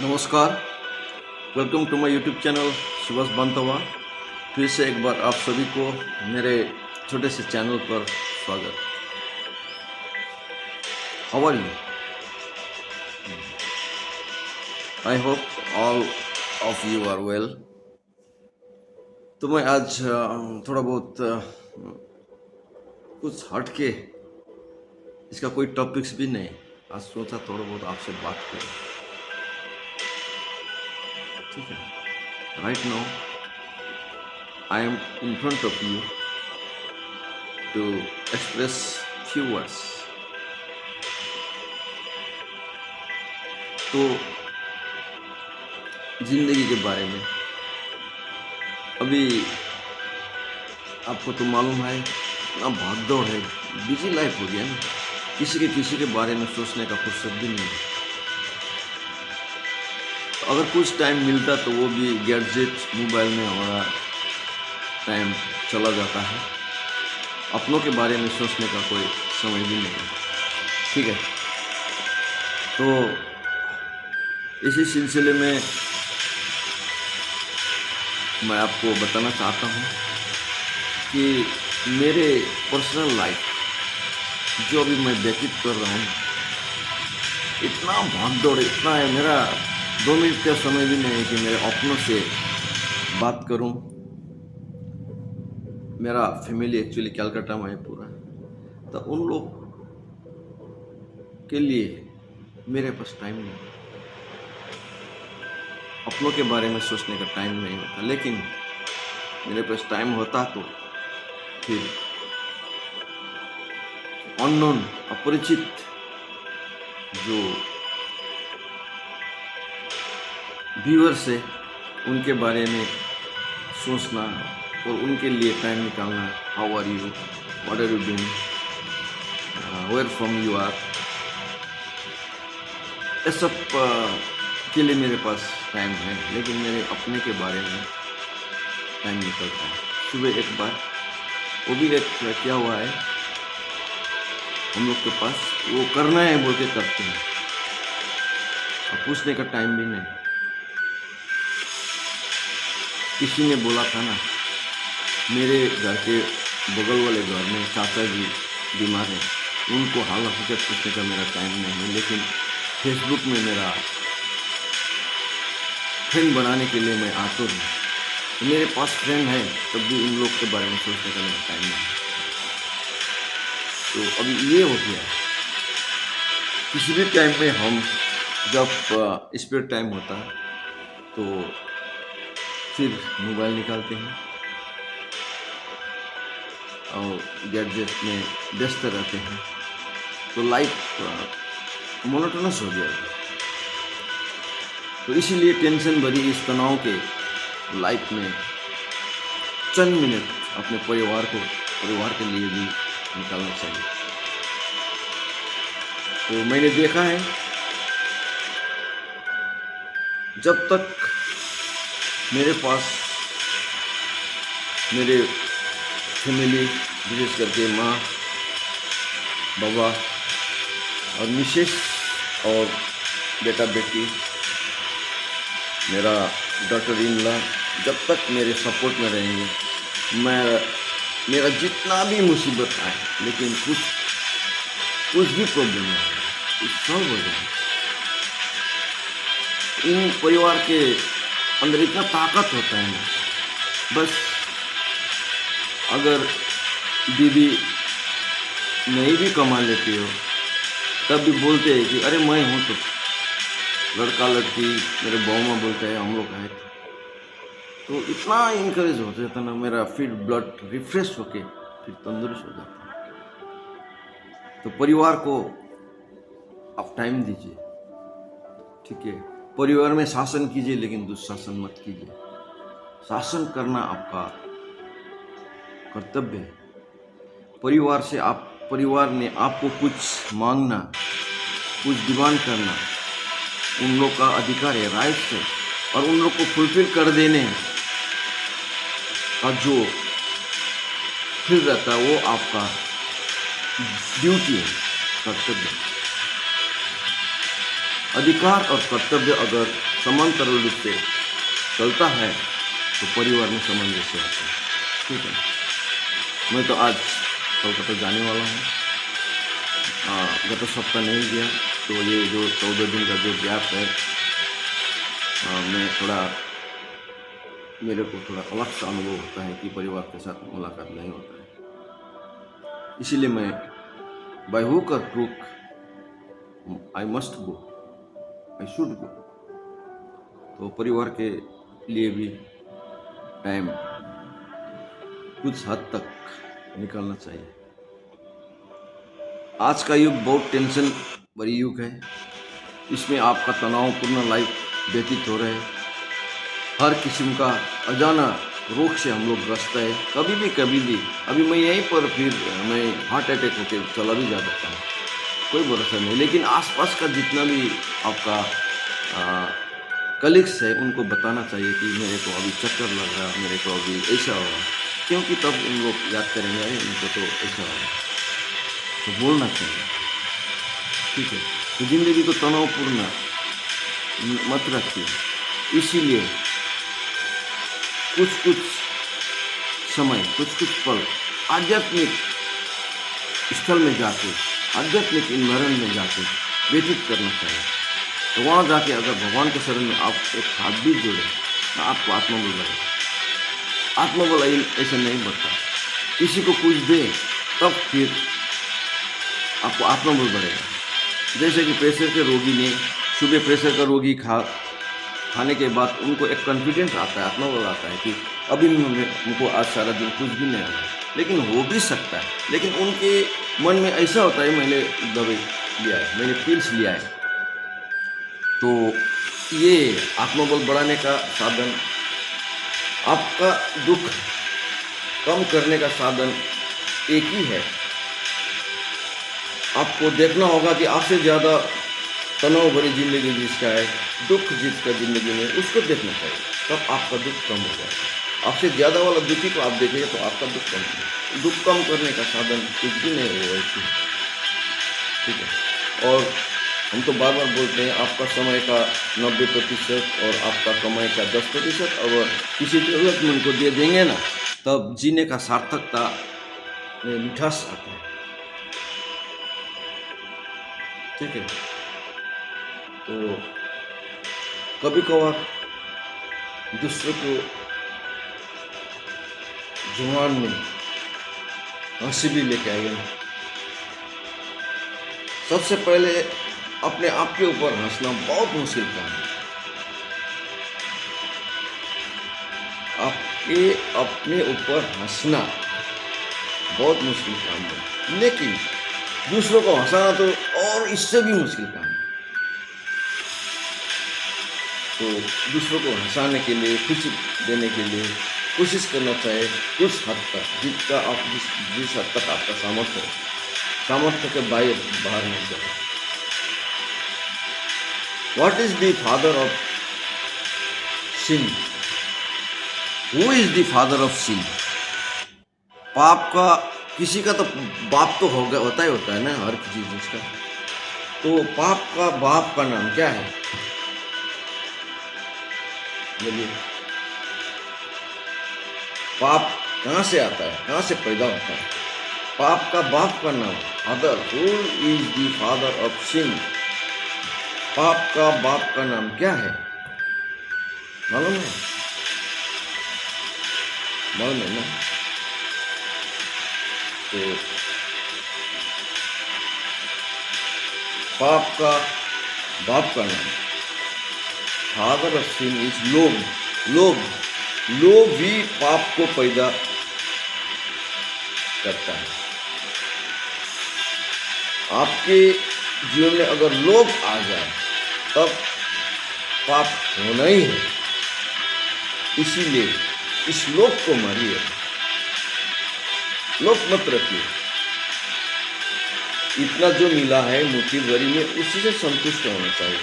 नमस्कार। Welcome to my YouTube channel Subhash Bantwa. फिर से एक बार आप सभी को मेरे छोटे से चैनल पर स्वागत। How are you? I hope all of you are well. तो मैं आज थोड़ा बहुत कुछ हट के, इसका कोई टॉपिक्स भी नहीं, आज सोचा थोड़ा बहुत आपसे बात करें। ठीक है, right now I am in front of you to express few words. तो जिंदगी के बारे में अभी आपको तो मालूम है, इतना भागदौड़ है, बिजी लाइफ हो गया ना, किसी के बारे में सोचने का फुर्सत भी नहीं है। तो अगर कुछ टाइम मिलता तो वो भी गैजेट मोबाइल में हमारा टाइम चला जाता है, अपनों के बारे में सोचने का कोई समय भी नहीं है। ठीक है, तो इसी सिलसिले में मैं आपको बताना चाहता हूँ कि मेरे पर्सनल लाइफ जो अभी मैं व्यतीत कर रहा हूँ, इतना भागदौड़ इतना है, मेरा 2 मिनट का समय भी नहीं है कि मेरे अपनों से बात करूँ। मेरा फैमिली एक्चुअली कलकत्ता में है पूरा, तो उन लोग के लिए मेरे पास टाइम नहीं, अपनों के बारे में सोचने का टाइम नहीं होता। लेकिन मेरे पास टाइम होता तो फिर अननोन अपरिचित जो व्यूअर्स है उनके बारे में सोचना और उनके लिए टाइम निकालना। How are you, what are you doing, where from you are, ये सब के लिए मेरे पास टाइम है। लेकिन मेरे अपने के बारे में टाइम निकलता है। सुबह एक बार, वो भी एक क्या हुआ है, हम लोग के पास वो करना है बोल के करते हैं, अब पूछने का टाइम भी नहीं। किसी ने बोला था ना, मेरे घर के बगल वाले घर में चाचा जी बीमार हैं, उनको हाल हकीकत पूछने का मेरा टाइम नहीं है। लेकिन फेसबुक में मेरा फ्रेंड बनाने के लिए मैं आतुर हूँ। तो मेरे पास फ्रेंड है, तब भी उन लोग के बारे में सोचने का मेरा टाइम नहीं है। तो अभी ये हो गया, किसी भी टाइम में हम जब स्पेयर टाइम होता है तो फिर मोबाइल निकालते हैं और गैजेट में व्यस्त रहते हैं, तो लाइफ मोनोटोनस हो गया। तो इसीलिए टेंशन भरी इस तनाव के लाइफ में चंद मिनट अपने परिवार के लिए भी निकालना चाहिए। तो मैंने देखा है, जब तक मेरे पास मेरे फैमिली, विशेष करके माँ, बाबा और मिसेस और बेटा बेटी, मेरा डॉक्टर इन-लॉ, जब तक मेरे सपोर्ट में रहेंगे, मेरा जितना भी मुसीबत आए, लेकिन कुछ भी प्रॉब्लम है, कुछ सॉल्व हो जाए। इन परिवार के अंदर इतना ताकत होता है ना, बस अगर बीवी नहीं भी कमा लेती हो तब भी बोलते हैं कि अरे मैं हूँ, तो लड़का लड़की मेरे बहू माँ बोलते हैं हम लोग आए थे, तो इतना इनकरेज हो जाता ना, मेरा फिर ब्लड रिफ्रेश होके फिर तंदुरुस्त हो जाता है। तो परिवार को आप टाइम दीजिए, ठीक है। परिवार में शासन कीजिए, लेकिन दुशासन मत कीजिए। शासन करना आपका कर्तव्य है। परिवार ने आपको कुछ मांगना, कुछ डिमांड करना, उन लोग का अधिकार है, राइट्स है, और उन लोग को फुलफिल कर देने का जो फिर रहता है वो आपका ड्यूटी है, कर्तव्य है। अधिकार और कर्तव्य अगर समांतर रूप से चलता है तो परिवार में सामंजस्य होता है। ठीक है, मैं तो आज कोलकाता जाने वाला हूँ। गत सप्ताह नहीं गया, तो ये जो 14 दिन का जो गैप है, मैं थोड़ा मेरे को थोड़ा अलग सा अनुभव होता है कि परिवार के साथ मुलाकात नहीं होता है। इसीलिए मैं बाय हुक और crook I must go, I should go. तो परिवार के लिए भी टाइम कुछ हद तक निकालना चाहिए। आज का युग बहुत टेंशन भरी युग है। इसमें आपका तनावपूर्ण लाइफ व्यतीत हो रहा है। हर किस्म का अजाना रोग से हम लोग ग्रस्त है। कभी भी अभी मैं यहीं पर फिर मैं हार्ट अटैक होकर चला भी जा सकता हूँ, कोई भरोसा नहीं। लेकिन आसपास का जितना भी आपका कलीग्स है उनको बताना चाहिए कि मेरे को अभी चक्कर लग रहा है, मेरे को अभी ऐसा हो रहा है, क्योंकि तब उन लोग याद करेंगे अरे उनको तो ऐसा हो रहा है, तो बोलना चाहिए। ठीक है, तो जिंदगी को तनावपूर्ण मत रखिए। इसीलिए कुछ समय, कुछ पल आध्यात्मिक स्थल में जाके, आध्यात्मिक इन्वायरमेंट में जाके व्यतीत करना चाहिए। तो वहाँ जाके अगर भगवान के शरण में आप एक हाथ भी जोड़े तो आपको आत्मबल बढ़ेगा। आत्मबल ऐसे नहीं बढ़ता, किसी को कुछ दे तब फिर आपको आत्मबल बढ़ेगा। जैसे कि प्रेशर के रोगी ने सुबह प्रेशर का रोगी खाने के बाद उनको एक कॉन्फिडेंस आता है, आत्मबल आता है कि अभी मुझको आज सारा दिन कुछ भी नहीं होगा। लेकिन हो भी सकता है, लेकिन उनके मन में ऐसा होता है मैंने दवाई लिया है, मैंने पिल्स लिया है। तो ये आत्मबल बढ़ाने का साधन, आपका दुख कम करने का साधन एक ही है। आपको देखना होगा कि आपसे ज़्यादा तनाव भरी जिंदगी जिसका है, दुख जिसका जिंदगी में, उसको देखना चाहिए, तब आपका दुख कम हो जाएगा। आपसे ज़्यादा वाला दुखी को आप देखेंगे तो आपका दुख कम होगा। दुख कम करने का साधन कुछ भी नहीं होगा इसमें। ठीक है, और हम तो बार बार बोलते हैं आपका समय का 90% और आपका कमाई का 10% अगर किसी जरूरतमंद को दे देंगे ना, तब जीने का सार्थकता में मिठास आता है। ठीक है, तो कभी कभार दूसरों को जुबान में हंसी भी लेके आइए। सबसे पहले अपने आप के ऊपर हंसना बहुत मुश्किल काम है। आपके अपने ऊपर हंसना बहुत मुश्किल काम है, लेकिन दूसरों को हंसाना तो और इससे भी मुश्किल काम है। तो दूसरों को हंसाने के लिए, खुशी देने के लिए कोशिश करना चाहिए कुछ हद तक, जिसका आप जिस हद तक आपका सामर्थ्य के बाहर नहीं जाए। What is the father of sin? Who is the father of sin? पाप का, किसी का तो बाप तो होता है ना, हर किसी चीज का। तो पाप का बाप का नाम क्या है? बोलिए, पाप कहाँ से आता है, कहाँ से पैदा होता है? पाप का बाप का नाम father. Who is the father of sin? पाप का बाप का नाम क्या है? मालूम है? मालूम है ना? तो पाप का बाप का नाम फादर ऑफ सिन इज लोभ ही पाप को पैदा करता है। आपके जीवन में अगर लोभ आ जाए तब पाप होना ही है। इसीलिए इस लोभ को मारिए, लोभ मत रखिए। इतना जो मिला है मुट्ठी भरी में, उसी से संतुष्ट होना चाहिए।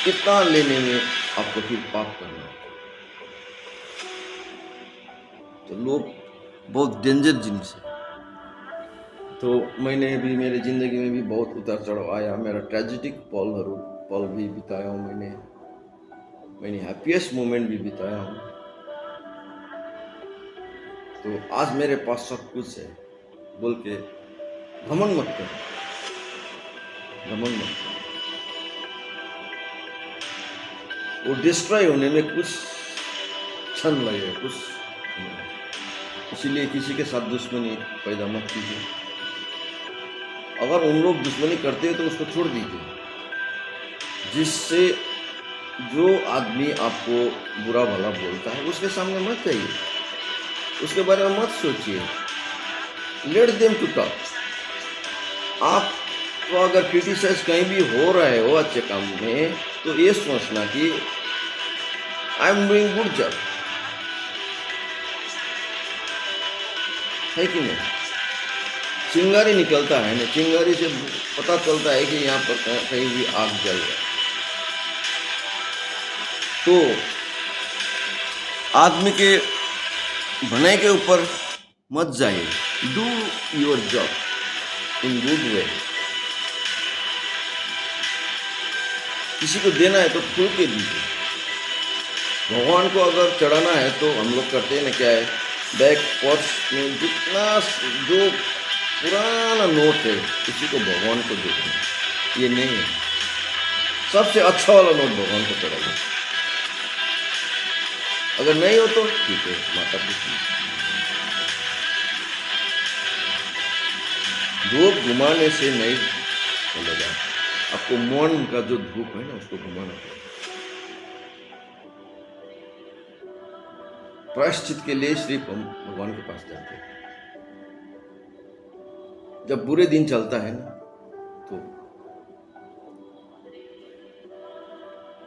इतना लेने में आपको फिर पाप करना है। तो लोभ बहुत डेंजर जिनिस है। तो मैंने भी मेरे ज़िंदगी में भी बहुत उतार चढ़ाव आया, मेरा ट्रेजिडिक पल भी बिताया हूँ मैंने हैप्पीएस्ट मोमेंट भी बिताया हूँ। तो आज मेरे पास सब कुछ है बोल के घमंड मत करो, घमंड मत करो। वो डिस्ट्रॉय होने में कुछ क्षण लगेगा, कुछ इसीलिए किसी के साथ दुश्मनी पैदा मत कीजिए। अगर उन लोग दुश्मनी करते हैं तो उसको छोड़ दीजिए। जिससे जो आदमी आपको बुरा भला बोलता है उसके सामने मत जाइए, उसके बारे में मत सोचिए। Let them to talk. आप तो अगर क्रिटिसाइज कहीं भी हो रहे हो अच्छे काम में तो ये सोचना कि I am doing good job, है कि नहीं। चिंगारी निकलता है ना, चिंगारी से पता चलता है कि यहाँ पर कहीं भी आग जल रहा है। तो आदमी के भलाई के ऊपर मत जाइए। Do your job in good way. किसी को देना है तो खुल के दीजिए। भगवान को अगर चढ़ाना है तो हम लोग करते हैं ना, क्या है, बैक पर्स में जितना जो पुराना नोट है उसी को भगवान को देते हैं। ये नहीं है, सबसे अच्छा वाला नोट भगवान को चढ़ाइए। अगर नहीं हो तो ठीक है, माता पिता धूप घुमाने से नहीं चलेगा। आपको मन का जो धूप है ना उसको घुमाना पड़ेगा। प्रायश्चित के लिए सिर्फ हम भगवान के पास जाते हैं। जब बुरे दिन चलता है ना तो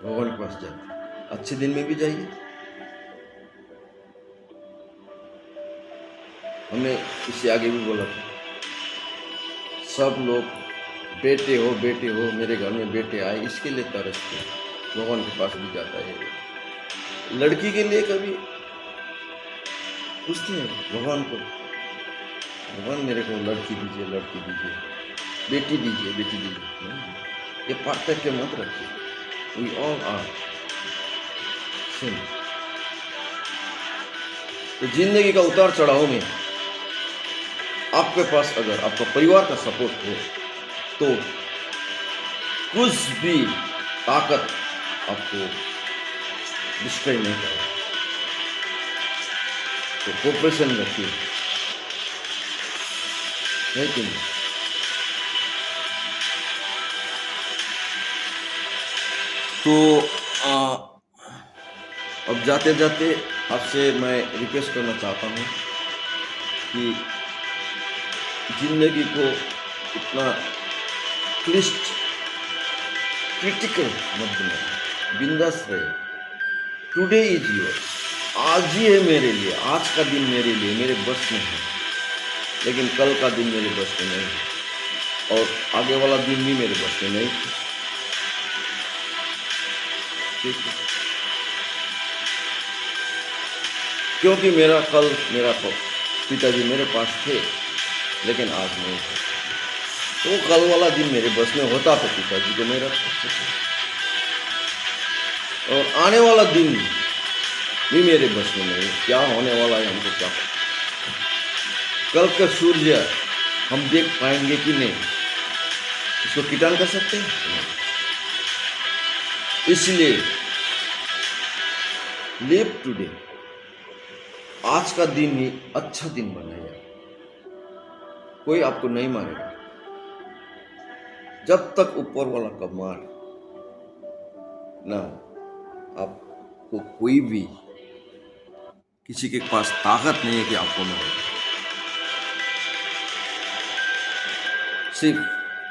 भगवान के पास जाते हैं। अच्छे दिन में भी जाइए। हमने इससे आगे भी बोला था, सब लोग बेटे हो मेरे घर में बेटे आए इसके लिए तरसते, भगवान के पास भी जाता है। लड़की के लिए कभी पूछते हैं भगवान को, भगवान मेरे को लड़की दीजिए, लड़की दीजिए, बेटी दीजिए, बेटी दीजिए। ये पार्थक्य मत रखिए। We all are same. तो जिंदगी का उतार चढ़ाव में आपके पास अगर आपका परिवार का सपोर्ट हो तो कुछ भी ताकत आपको डिस्ट्रॉय नहीं करेगा। तो कोऑपरेशन रखिए, है कि नहीं। तो अब जाते जाते आपसे मैं रिक्वेस्ट करना चाहता हूँ कि जिंदगी को इतना क्रिटिकल मत बनाइए, बिंदास रहे। Today is yours. आज ही है मेरे लिए, आज का दिन मेरे लिए मेरे बस में है, लेकिन कल का दिन मेरे बस में नहीं है और आगे वाला दिन भी मेरे बस में नहीं है। ठीक है, क्योंकि मेरा पिताजी मेरे पास थे लेकिन आज नहीं थे। तो कल वाला दिन मेरे बस में होता तो पिताजी को मैं रख सकता, और आने वाला दिन भी मेरे बस में नहीं। क्या होने वाला है हमको क्या पता। कल का सूर्य हम देख पाएंगे कि नहीं, इसको किटान कर सकते हैं नहीं। इसलिए लिव टुडे। आज का दिन ही अच्छा दिन बनाइए। कोई आपको नहीं मारेगा जब तक ऊपर वाला का मार ना हो। आपको कोई भी, किसी के पास ताकत नहीं है कि आपको मारेगा। सिर्फ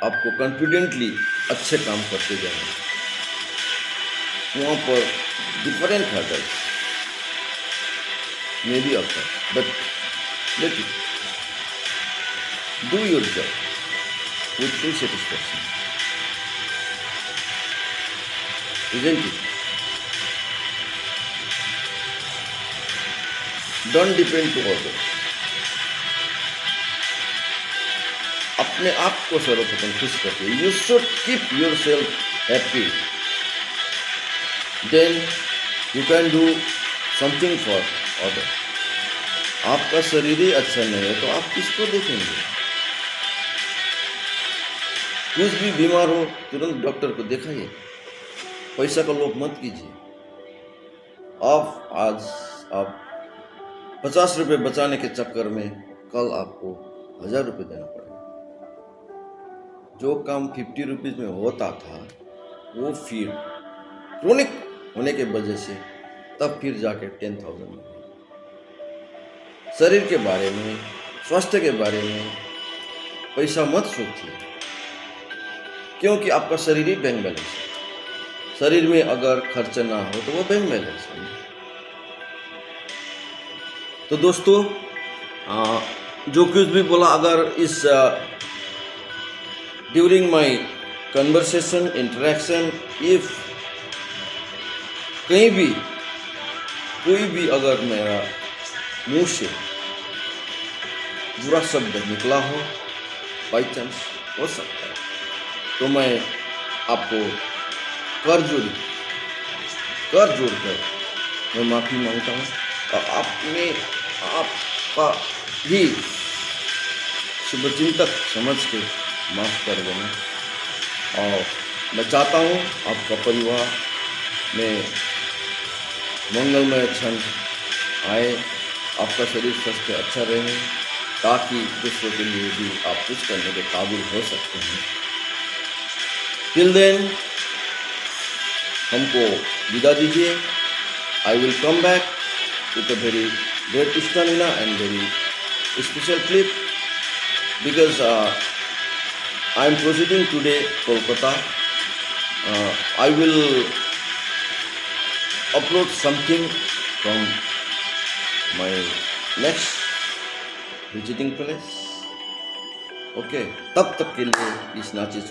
आपको कॉन्फिडेंटली अच्छे काम करते जाना। वहां पर different hurdles may be occur, but let it do your job with full satisfaction, isn't it? Don't depend to others. अपने आप को सर्वप्रथम खुश रखिए. You should keep yourself happy. Then you can do something for other. आपका शरीर ही अच्छा नहीं है तो आप किसको देखेंगे. कुछ भी बीमार हो तुरंत डॉक्टर को दिखाइए. पैसा का लोभ मत कीजिए. आप 50 रुपये बचाने के चक्कर में कल आपको 1000 रुपये देना पड़ेगा. जो काम 50 रुपीज में होता था वो फिर क्रोनिक होने के वजह से तब फिर जाके 10,000 में. शरीर के बारे में, स्वास्थ्य के बारे में पैसा मत सोचिए, क्योंकि आपका शरीर ही बैंक बैलेंस है. शरीर में अगर खर्च ना हो तो वो बैंक बैलेंस है. तो दोस्तों जो कुछ भी बोला, अगर इस during my conversation interaction if कहीं भी कोई भी अगर मेरा मुंह से बुरा शब्द निकला हो, बाई चांस हो सकता है, तो मैं आपको कर जोड़कर मैं माफ़ी मांगता हूँ. और आपका भी शुभचिंतक समझ के माफ़ कर देना. और मैं चाहता हूँ आपका परिवार में मंगलमय क्षण आए, आपका शरीर स्वस्थ अच्छा रहे, ताकि दूसरों के लिए भी आप कुछ करने के काबिल हो सकते हैं. टिल देन हमको विदा दीजिए. I will come back with a very great stamina and very special clip, because I am proceeding today Kolkata. I will upload something from my next visiting place. Okay, तब तक के लिए इस नाचिस